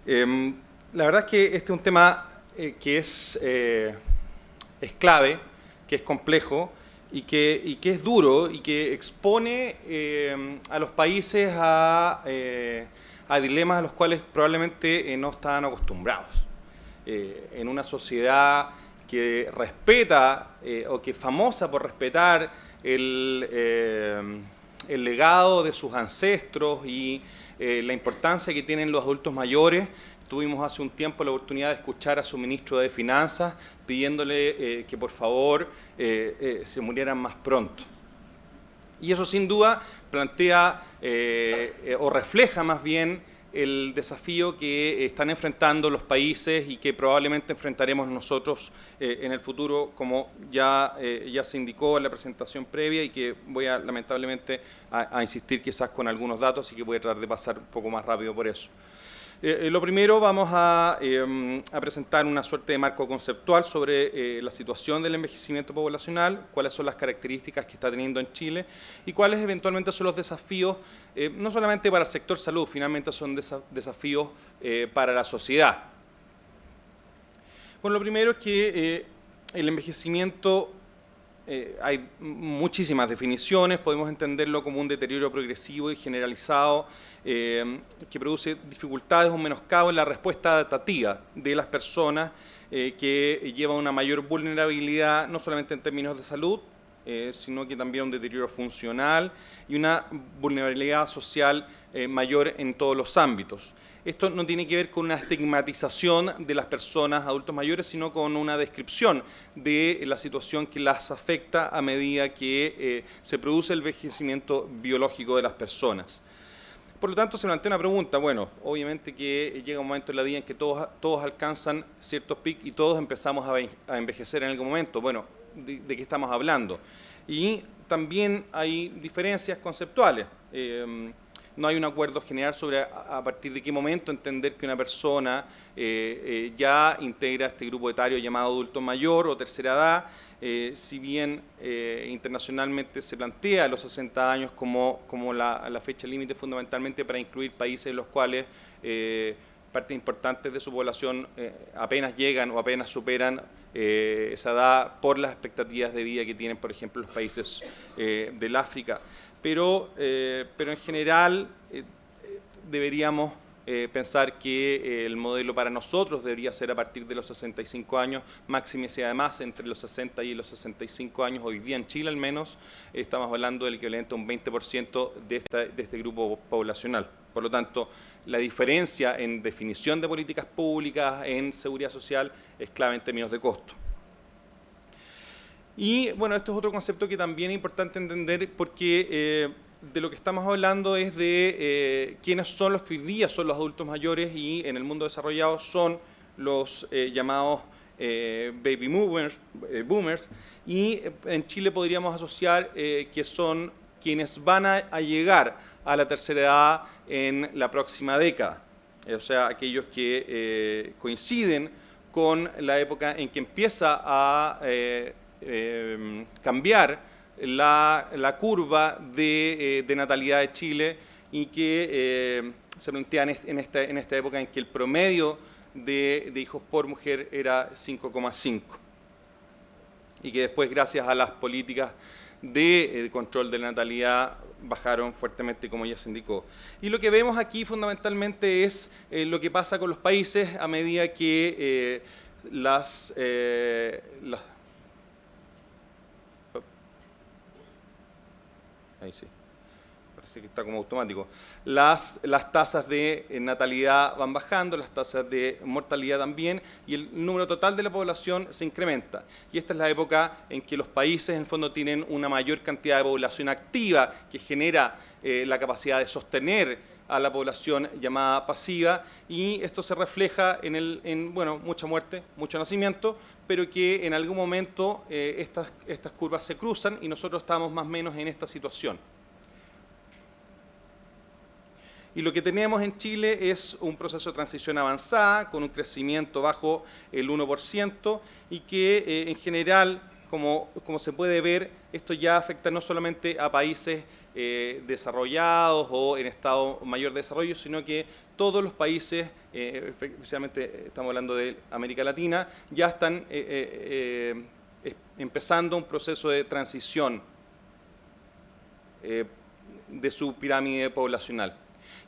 La verdad es que este es un tema que es clave, que es complejo y que es duro y que expone a los países a dilemas a los cuales probablemente no están acostumbrados. En una sociedad que respeta o que es famosa por respetar el legado de sus ancestros y la importancia que tienen los adultos mayores. Tuvimos hace un tiempo la oportunidad de escuchar a su ministro de Finanzas pidiéndole que por favor se murieran más pronto. Y eso sin duda plantea o refleja más bien el desafío que están enfrentando los países y que probablemente enfrentaremos nosotros en el futuro, como ya se indicó en la presentación previa y que voy a lamentablemente a insistir quizás con algunos datos y que voy a tratar de pasar un poco más rápido por eso. Lo primero, vamos a presentar una suerte de marco conceptual sobre la situación del envejecimiento poblacional, cuáles son las características que está teniendo en Chile y cuáles eventualmente son los desafíos, no solamente para el sector salud, finalmente son desafíos para la sociedad. Bueno, lo primero es que el envejecimiento, hay muchísimas definiciones, podemos entenderlo como un deterioro progresivo y generalizado que produce dificultades o menoscabo en la respuesta adaptativa de las personas, que lleva a una mayor vulnerabilidad, no solamente en términos de salud, sino que también un deterioro funcional y una vulnerabilidad social mayor en todos los ámbitos. Esto no tiene que ver con una estigmatización de las personas adultos mayores, sino con una descripción de la situación que las afecta a medida que se produce el envejecimiento biológico de las personas. Por lo tanto, se plantea una pregunta, bueno, obviamente que llega un momento en la vida en que todos alcanzan ciertos picos y todos empezamos a envejecer en algún momento. Bueno, ¿de qué estamos hablando? Y también hay diferencias conceptuales. No hay un acuerdo general sobre a partir de qué momento entender que una persona ya integra este grupo etario llamado adulto mayor o tercera edad, si bien internacionalmente se plantea los 60 años como la fecha límite fundamentalmente para incluir países en los cuales partes importantes de su población apenas llegan o apenas superan esa edad por las expectativas de vida que tienen, por ejemplo, los países del África. Pero en general deberíamos pensar que el modelo para nosotros debería ser a partir de los 65 años, máxime si además entre los 60 y los 65 años, hoy día en Chile al menos, estamos hablando del equivalente a un 20% de este grupo poblacional. Por lo tanto, la diferencia en definición de políticas públicas, en seguridad social, es clave en términos de costo. Y bueno, esto es otro concepto que también es importante entender porque de lo que estamos hablando es de quiénes son los que hoy día son los adultos mayores y en el mundo desarrollado son los llamados baby boomers, y en Chile podríamos asociar que son quienes van a llegar a la tercera edad en la próxima década, o sea, aquellos que coinciden con la época en que empieza a cambiar la curva de natalidad de Chile y que se plantea en esta época en que el promedio de hijos por mujer era 5,5 y que después, gracias a las políticas de control de la natalidad, bajaron fuertemente, como ya se indicó. Y lo que vemos aquí fundamentalmente es lo que pasa con los países a medida que ahí sí, parece que está como automático. Las tasas de natalidad van bajando, las tasas de mortalidad también, y el número total de la población se incrementa. Y esta es la época en que los países, en el fondo, tienen una mayor cantidad de población activa que genera la capacidad de sostener a la población llamada pasiva, y esto se refleja en mucha muerte, mucho nacimiento, pero que en algún momento estas curvas se cruzan y nosotros estamos más o menos en esta situación. Y lo que tenemos en Chile es un proceso de transición avanzada, con un crecimiento bajo el 1%, y que en general como se puede ver, esto ya afecta no solamente a países desarrollados o en estado mayor de desarrollo, sino que todos los países, especialmente estamos hablando de América Latina, ya están empezando un proceso de transición de su pirámide poblacional.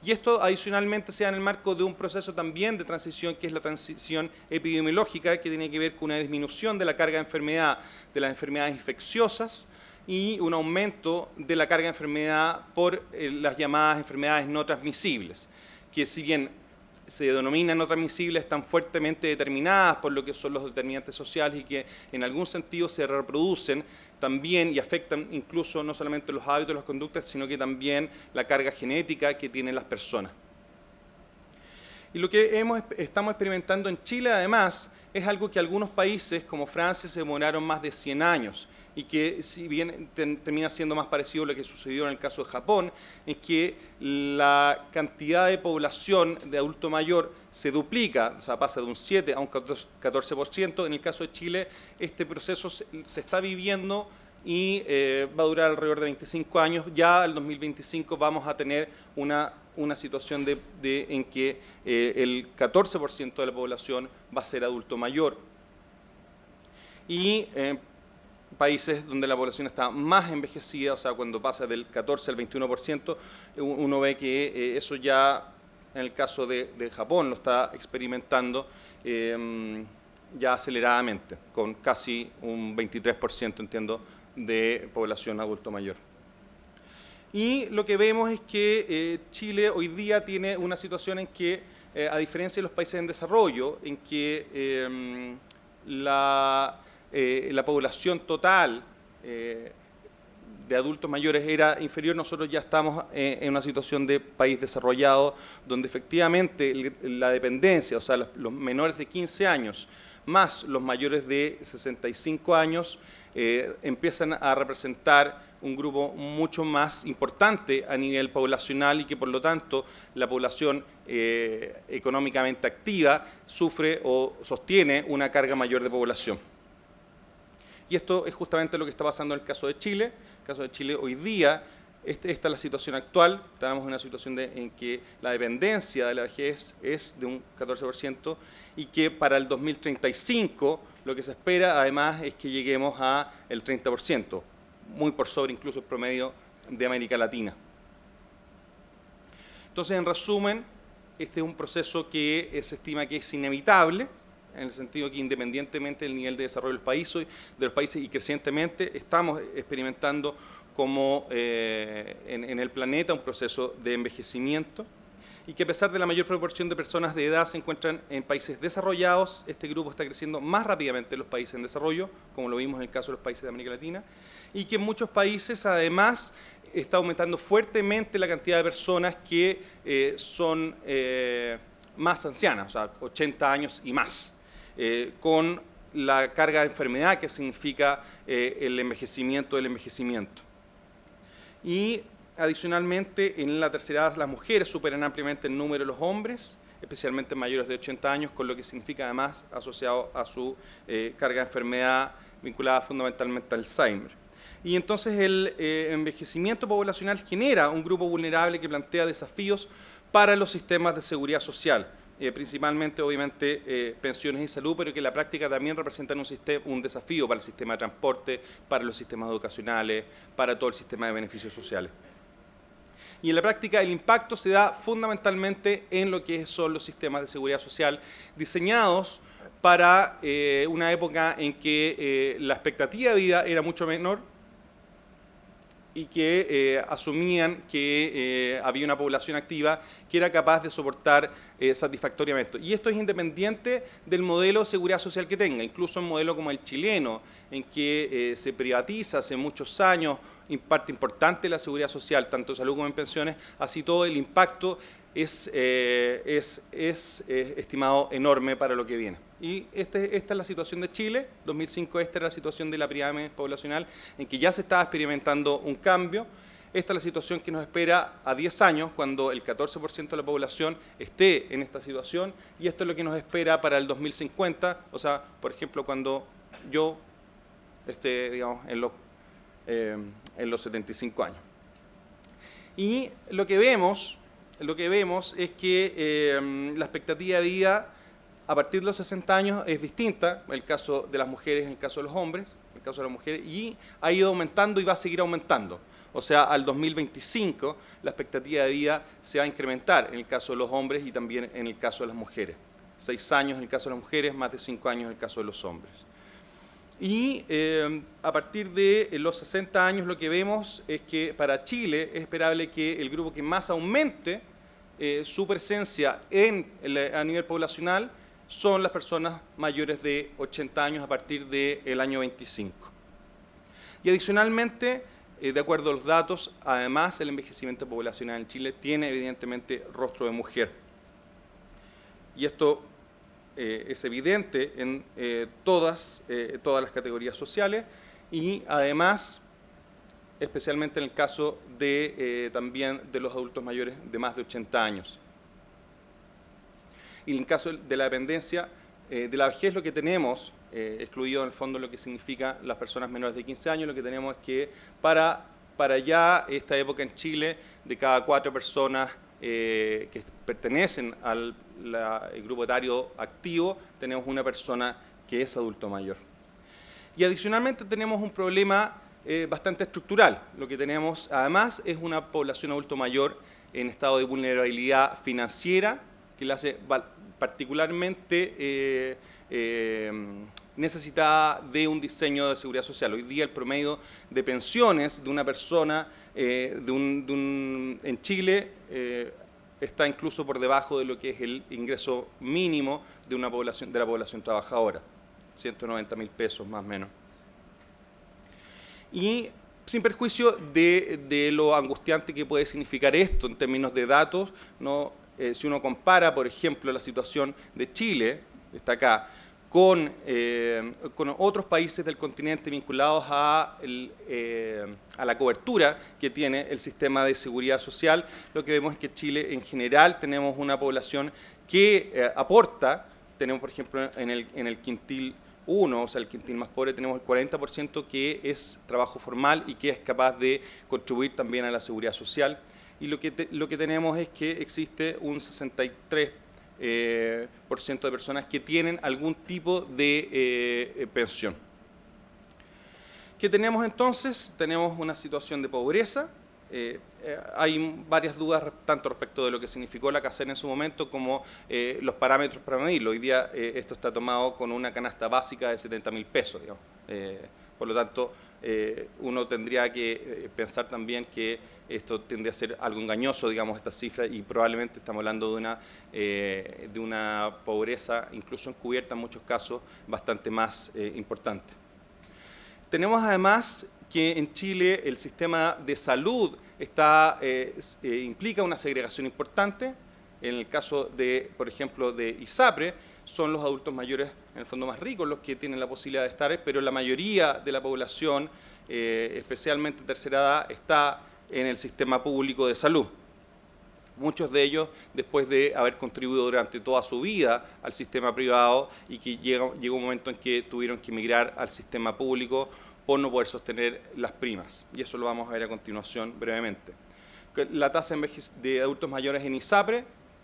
Y esto adicionalmente se da en el marco de un proceso también de transición, que es la transición epidemiológica, que tiene que ver con una disminución de la carga de enfermedad de las enfermedades infecciosas y un aumento de la carga de enfermedad por las llamadas enfermedades no transmisibles, que si bien se denominan no transmisibles, están fuertemente determinadas por lo que son los determinantes sociales y que en algún sentido se reproducen también y afectan incluso no solamente los hábitos, las conductas, sino que también la carga genética que tienen las personas. Y lo que estamos experimentando en Chile, además, es algo que algunos países, como Francia, se demoraron más de 100 años, y que si bien termina siendo más parecido a lo que sucedió en el caso de Japón, es que la cantidad de población de adulto mayor se duplica, o sea, pasa de un 7 a un 14%. En el caso de Chile, este proceso se está viviendo y va a durar alrededor de 25 años. Ya al 2025 vamos a tener una situación en que el 14% de la población va a ser adulto mayor. Y países donde la población está más envejecida, o sea, cuando pasa del 14 al 21%, uno ve que eso ya, en el caso de Japón, lo está experimentando ya aceleradamente, con casi un 23%, entiendo, de población adulto mayor. Y lo que vemos es que Chile hoy día tiene una situación en que, a diferencia de los países en desarrollo, en que la población total de adultos mayores era inferior, nosotros ya estamos en una situación de país desarrollado, donde efectivamente la dependencia, o sea, los menores de 15 años, más los mayores de 65 años, empiezan a representar un grupo mucho más importante a nivel poblacional y que por lo tanto la población económicamente activa sufre o sostiene una carga mayor de población. Y esto es justamente lo que está pasando en el caso de Chile. En el caso de Chile hoy día, esta es la situación actual. Estamos en una situación en que la dependencia de la vejez es de un 14% y que para el 2035 lo que se espera además es que lleguemos al 30%, muy por sobre incluso el promedio de América Latina. Entonces, en resumen, este es un proceso que se estima que es inevitable, en el sentido que independientemente del nivel de desarrollo de los países y crecientemente estamos experimentando como en el planeta un proceso de envejecimiento, y que a pesar de la mayor proporción de personas de edad se encuentran en países desarrollados, este grupo está creciendo más rápidamente en los países en desarrollo, como lo vimos en el caso de los países de América Latina, y que en muchos países además está aumentando fuertemente la cantidad de personas que son más ancianas, o sea, 80 años y más. Con la carga de enfermedad que significa el envejecimiento del envejecimiento. Y adicionalmente, en la tercera edad las mujeres superan ampliamente el número de los hombres, especialmente mayores de 80 años, con lo que significa además asociado a su carga de enfermedad vinculada fundamentalmente al Alzheimer. Y entonces el envejecimiento poblacional genera un grupo vulnerable que plantea desafíos para los sistemas de seguridad social. Principalmente, obviamente, pensiones y salud, pero que en la práctica también representan un desafío para el sistema de transporte, para los sistemas educacionales, para todo el sistema de beneficios sociales. Y en la práctica el impacto se da fundamentalmente en lo que son los sistemas de seguridad social diseñados para una época en que la expectativa de vida era mucho menor, y que asumían que había una población activa que era capaz de soportar satisfactoriamente. Y esto es independiente del modelo de seguridad social que tenga, incluso un modelo como el chileno, en que se privatiza hace muchos años parte importante de la seguridad social, tanto en salud como en pensiones, así todo el impacto es estimado enorme para lo que viene. Y esta es la situación de Chile. 2005 esta era la situación de la pirámide poblacional, en que ya se estaba experimentando un cambio. Esta es la situación que nos espera a 10 años, cuando el 14% de la población esté en esta situación, y esto es lo que nos espera para el 2050, o sea, por ejemplo, cuando yo digamos, en los 75 años. Y lo que vemos es que la expectativa de vida a partir de los 60 años es distinta, en el caso de las mujeres, en el caso de los hombres, en el caso de las mujeres, y ha ido aumentando y va a seguir aumentando. O sea, al 2025 la expectativa de vida se va a incrementar en el caso de los hombres y también en el caso de las mujeres. 6 años en el caso de las mujeres, más de 5 años en el caso de los hombres. Y a partir de los 60 años lo que vemos es que para Chile es esperable que el grupo que más aumente su presencia a nivel poblacional son las personas mayores de 80 años a partir del año 25. Y adicionalmente, de acuerdo a los datos, además el envejecimiento poblacional en Chile tiene evidentemente rostro de mujer. Y esto es evidente en todas las categorías sociales y además, especialmente en el caso también de los adultos mayores de más de 80 años. Y en el caso de la dependencia, de la vejez lo que tenemos, excluido en el fondo lo que significa las personas menores de 15 años, lo que tenemos es que para ya esta época en Chile, de cada 4 personas que pertenecen al grupo etario activo, tenemos una persona que es adulto mayor. Y adicionalmente tenemos un problema bastante estructural. Lo que tenemos además es una población adulto mayor en estado de vulnerabilidad financiera, que la hace particularmente necesitada de un diseño de seguridad social. Hoy día el promedio de pensiones de una persona en Chile está incluso por debajo de lo que es el ingreso mínimo de la población trabajadora, 190.000 pesos más o menos. Y sin perjuicio de lo angustiante que puede significar esto en términos de datos, ¿no? Si uno compara, por ejemplo, la situación de Chile, está acá, con otros países del continente vinculados a la cobertura que tiene el sistema de seguridad social, lo que vemos es que Chile en general tenemos una población que aporta, tenemos por ejemplo en el quintil 1, o sea el quintil más pobre, tenemos el 40% que es trabajo formal y que es capaz de contribuir también a la seguridad social. Y lo que tenemos es que existe un 63% de personas que tienen algún tipo de pensión. ¿Qué tenemos entonces? Tenemos una situación de pobreza. Hay varias dudas tanto respecto de lo que significó la CACEN en su momento como los parámetros para medirlo. Hoy día esto está tomado con una canasta básica de 70.000 pesos, digamos. Por lo tanto, uno tendría que pensar también que esto tiende a ser algo engañoso, digamos, esta cifra, y probablemente estamos hablando de una pobreza, incluso encubierta en muchos casos, bastante más importante. Tenemos además que en Chile el sistema de salud implica una segregación importante. En el caso por ejemplo, de ISAPRE, son los adultos mayores, en el fondo más ricos, los que tienen la posibilidad de estar, pero la mayoría de la población, especialmente tercera edad, está en el sistema público de salud. Muchos de ellos, después de haber contribuido durante toda su vida al sistema privado y que llegó un momento en que tuvieron que emigrar al sistema público por no poder sostener las primas. Y eso lo vamos a ver a continuación brevemente. La tasa de adultos mayores en ISAPRE,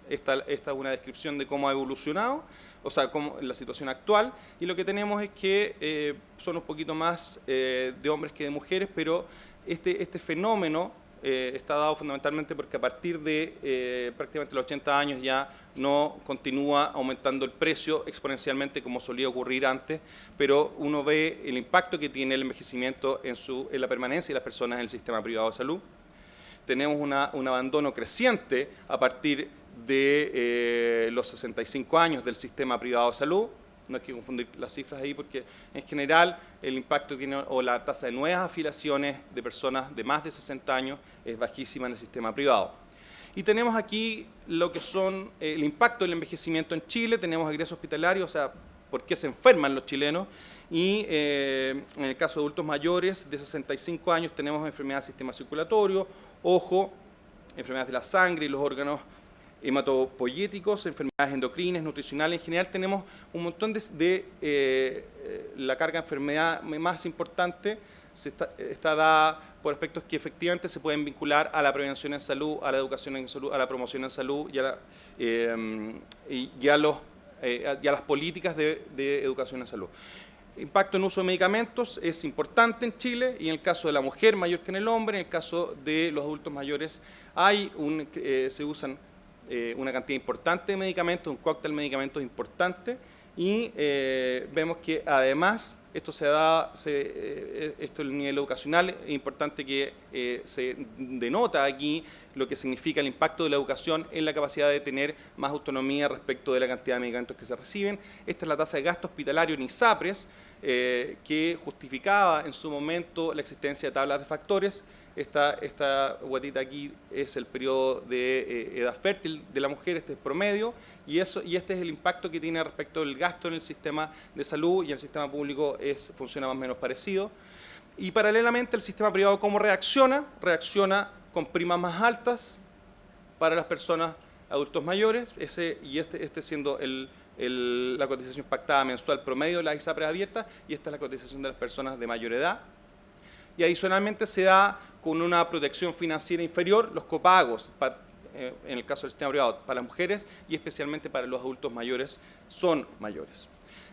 esta es una descripción de cómo ha evolucionado, o sea, la situación actual, y lo que tenemos es que son un poquito más de hombres que de mujeres, pero este fenómeno está dado fundamentalmente porque a partir de prácticamente los 80 años ya no continúa aumentando el precio exponencialmente como solía ocurrir antes, pero uno ve el impacto que tiene el envejecimiento en la permanencia de las personas en el sistema privado de salud. Tenemos un abandono creciente a partir de los 65 años del sistema privado de salud. No hay que confundir las cifras ahí porque en general el impacto tiene, o la tasa de nuevas afiliaciones de personas de más de 60 años es bajísima en el sistema privado. Y tenemos aquí lo que son el impacto del envejecimiento en Chile. Tenemos egresos hospitalarios, o sea, por qué se enferman los chilenos. Y en el caso de adultos mayores de 65 años tenemos enfermedades del sistema circulatorio, ojo, enfermedades de la sangre y los órganos hematopoyéticos, enfermedades endocrinas, nutricionales. En general tenemos un montón la carga de enfermedad más importante está dada por aspectos que efectivamente se pueden vincular a la prevención en salud, a la educación en salud, a la promoción en salud y a las políticas de educación en salud. Impacto en uso de medicamentos es importante en Chile, y en el caso de la mujer mayor que en el hombre. En el caso de los adultos mayores se usan una cantidad importante de medicamentos, un cóctel de medicamentos importante, y vemos que además esto esto el nivel educacional, es importante que se denota aquí lo que significa el impacto de la educación en la capacidad de tener más autonomía respecto de la cantidad de medicamentos que se reciben. Esta es la tasa de gasto hospitalario en ISAPRES, que justificaba en su momento la existencia de tablas de factores. Esta guatita aquí es el periodo de edad fértil de la mujer, este es promedio, y este es el impacto que tiene respecto del gasto en el sistema de salud, y en el sistema público funciona más o menos parecido. Y paralelamente el sistema privado, ¿cómo reacciona? Reacciona con primas más altas para las personas adultos mayores, este siendo la cotización pactada mensual promedio de las ISAPRES abiertas, y esta es la cotización de las personas de mayor edad. Y adicionalmente se da con una protección financiera inferior los copagos, en el caso del sistema privado, para las mujeres y especialmente para los adultos mayores, son mayores.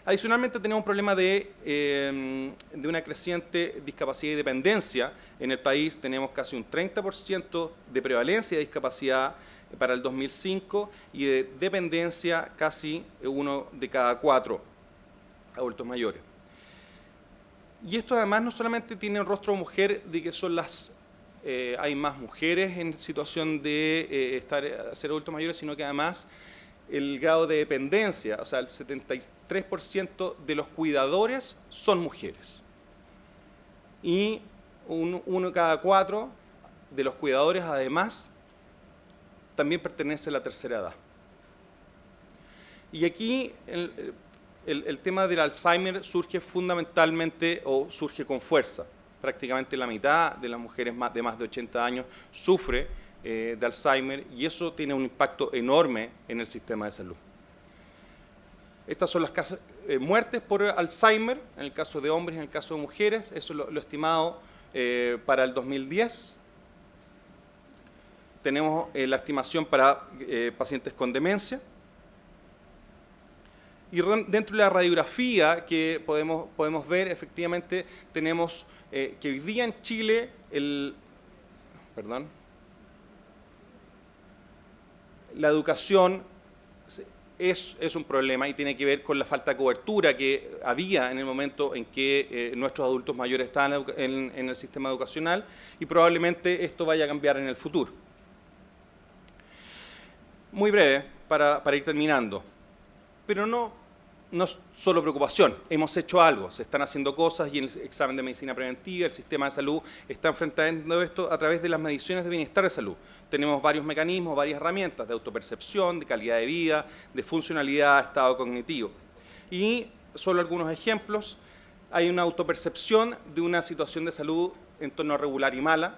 Adicionalmente tenemos un problema de una creciente discapacidad y dependencia. En el país tenemos casi un 30% de prevalencia de discapacidad para el 2005 y de dependencia casi 1 de cada 4 adultos mayores. Y esto además no solamente tiene el rostro de mujer, de que hay más mujeres en situación de ser adultos mayores, sino que además el grado de dependencia, o sea, el 73% de los cuidadores son mujeres. Y 1 cada 4 de los cuidadores además también pertenece a la tercera edad. Y aquí el tema del Alzheimer surge fundamentalmente, o surge con fuerza. Prácticamente la mitad de las mujeres de más de 80 años sufre de Alzheimer, y eso tiene un impacto enorme en el sistema de salud. Estas son las muertes por Alzheimer, en el caso de hombres y en el caso de mujeres. Eso es lo estimado para el 2010. Tenemos la estimación para pacientes con demencia. Y dentro de la radiografía que podemos ver, efectivamente, tenemos que hoy día en Chile la educación es un problema, y tiene que ver con la falta de cobertura que había en el momento en que nuestros adultos mayores estaban en el sistema educacional, y probablemente esto vaya a cambiar en el futuro. Muy breve, para ir terminando. Pero no es solo preocupación, hemos hecho algo, se están haciendo cosas, y en el examen de medicina preventiva, el sistema de salud está enfrentando esto a través de las mediciones de bienestar de salud. Tenemos varios mecanismos, varias herramientas de autopercepción, de calidad de vida, de funcionalidad, estado cognitivo. Y solo algunos ejemplos: hay una autopercepción de una situación de salud en torno a regular y mala,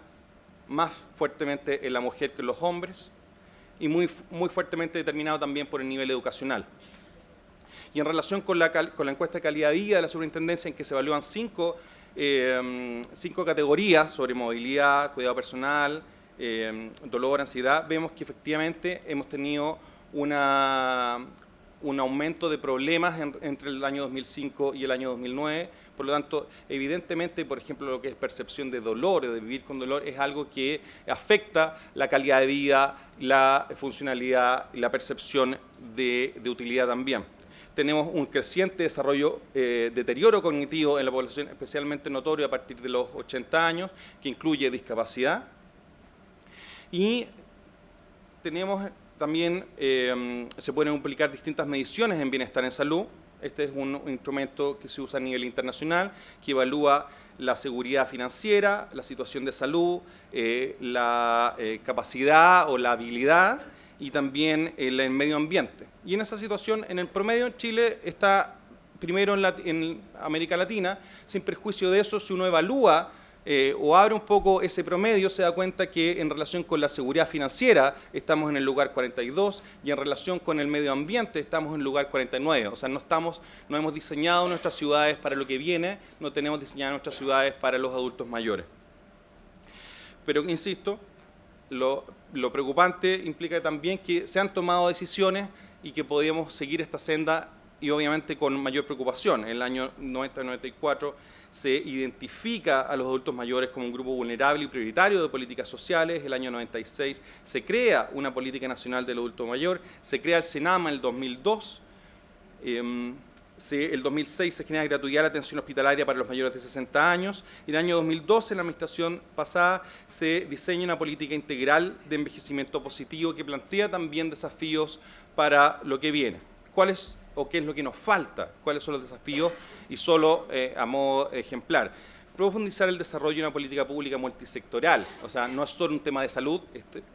más fuertemente en la mujer que en los hombres, y muy fuertemente determinado también por el nivel educacional. Y en relación con la encuesta de calidad de vida de la superintendencia, en que se evalúan 5 categorías sobre movilidad, cuidado personal, dolor, ansiedad, vemos que efectivamente hemos tenido un aumento de problemas entre el año 2005 y el año 2009. Por lo tanto, evidentemente, por ejemplo, lo que es percepción de dolor o de vivir con dolor es algo que afecta la calidad de vida, la funcionalidad y la percepción de utilidad también. Tenemos un creciente deterioro cognitivo en la población, especialmente notorio a partir de los 80 años, que incluye discapacidad. Y tenemos también, se pueden aplicar distintas mediciones en bienestar en salud. Este es un instrumento que se usa a nivel internacional, que evalúa la seguridad financiera, la situación de salud, la capacidad o la habilidad, y también el medio ambiente. Y en esa situación, en el promedio, Chile está primero en América Latina. Sin perjuicio de eso, si uno evalúa o abre un poco ese promedio, se da cuenta que en relación con la seguridad financiera estamos en el lugar 42 y en relación con el medio ambiente estamos en el lugar 49. O sea, no hemos diseñado nuestras ciudades para lo que viene, no tenemos diseñadas nuestras ciudades para los adultos mayores. Pero, insisto, lo preocupante implica también que se han tomado decisiones y que podíamos seguir esta senda y obviamente con mayor preocupación. En el año 90-94 se identifica a los adultos mayores como un grupo vulnerable y prioritario de políticas sociales. El año 96 se crea una política nacional del adulto mayor, se crea el SENAMA en el 2002. El 2006 se genera gratuidad de atención hospitalaria para los mayores de 60 años. Y en el año 2012, en la administración pasada, se diseña una política integral de envejecimiento positivo que plantea también desafíos para lo que viene. ¿Cuáles o qué es lo que nos falta? ¿Cuáles son los desafíos? Y solo a modo ejemplar. Profundizar el desarrollo de una política pública multisectorial. O sea, no es solo un tema de salud,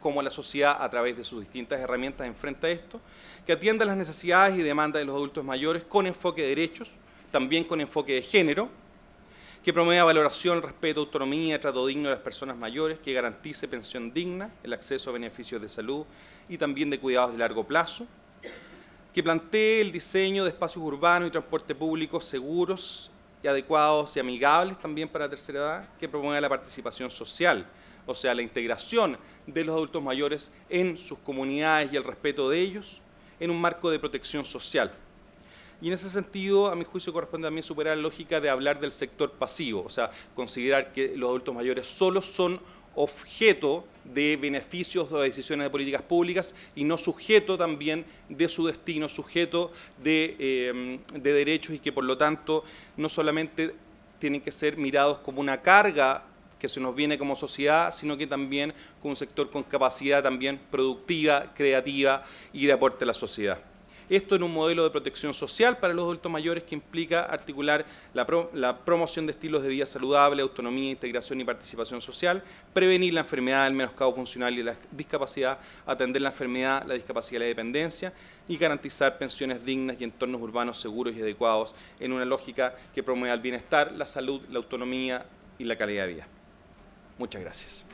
cómo la sociedad a través de sus distintas herramientas enfrenta esto, que atienda las necesidades y demandas de los adultos mayores con enfoque de derechos, también con enfoque de género, que promueva valoración, respeto, autonomía, trato digno de las personas mayores, que garantice pensión digna, el acceso a beneficios de salud y también de cuidados de largo plazo, que plantee el diseño de espacios urbanos y transporte público seguros y adecuados y amigables también para la tercera edad, que promueva la participación social, o sea, la integración de los adultos mayores en sus comunidades y el respeto de ellos en un marco de protección social. Y en ese sentido, a mi juicio, corresponde también superar la lógica de hablar del sector pasivo, o sea, considerar que los adultos mayores solo son objeto de beneficios o de decisiones de políticas públicas y no sujeto también de su destino, sujeto de derechos y que por lo tanto no solamente tienen que ser mirados como una carga que se nos viene como sociedad, sino que también como un sector con capacidad también productiva, creativa y de aporte a la sociedad. Esto en un modelo de protección social para los adultos mayores que implica articular la promoción de estilos de vida saludable, autonomía, integración y participación social, prevenir la enfermedad, el menoscabo funcional y la discapacidad, atender la enfermedad, la discapacidad y la dependencia y garantizar pensiones dignas y entornos urbanos seguros y adecuados en una lógica que promueva el bienestar, la salud, la autonomía y la calidad de vida. Muchas gracias.